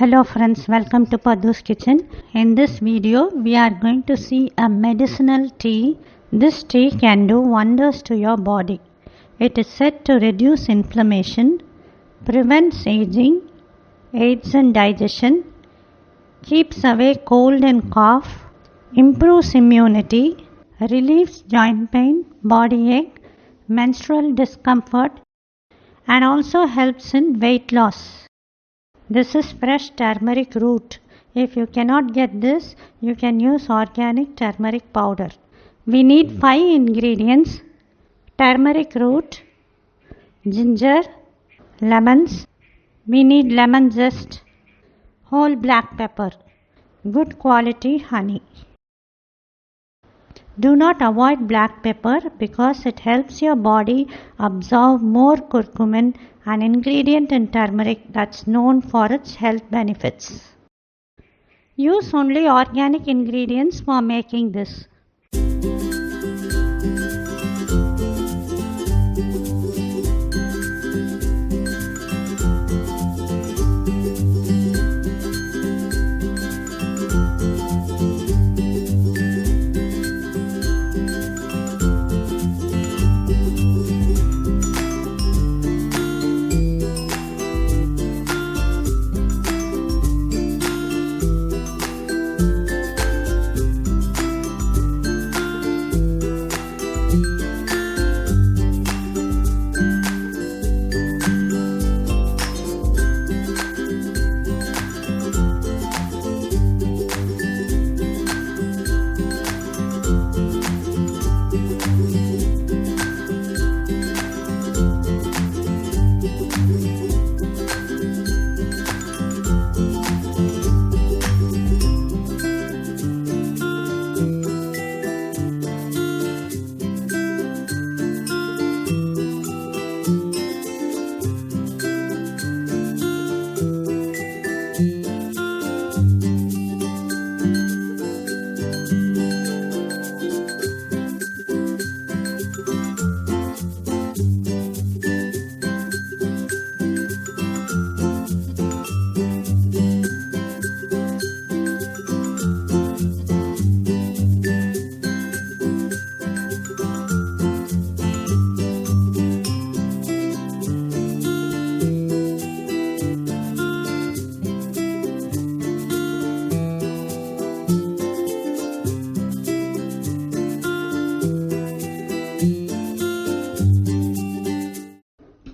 Hello friends, welcome to Padhuskitchen. In this video, we are going to see a medicinal tea. This tea can do wonders to your body. It is said to reduce inflammation, prevents aging, aids in digestion, keeps away cold and cough, improves immunity, relieves joint pain, body ache, menstrual discomfort, and also helps in weight loss. This is fresh turmeric root. If you cannot get this, you can use organic turmeric powder. We need 5 ingredients: turmeric root, ginger, lemons. We need lemon zest, whole black pepper, good quality honey. Do not avoid black pepper because it helps your body absorb more curcumin, an ingredient in turmeric that's known for its health benefits. Use only organic ingredients for making this.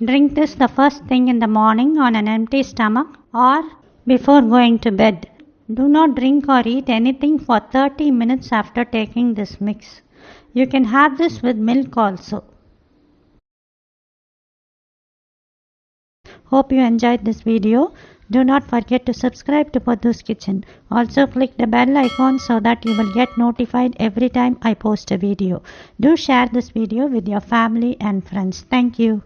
Drink this the first thing in the morning on an empty stomach or before going to bed. Do not drink or eat anything for 30 minutes after taking this mix. You can have this with milk also. Hope you enjoyed this video. Do not forget to subscribe to Padhuskitchen. Also click the bell icon so that you will get notified every time I post a video. Do share this video with your family and friends. Thank you.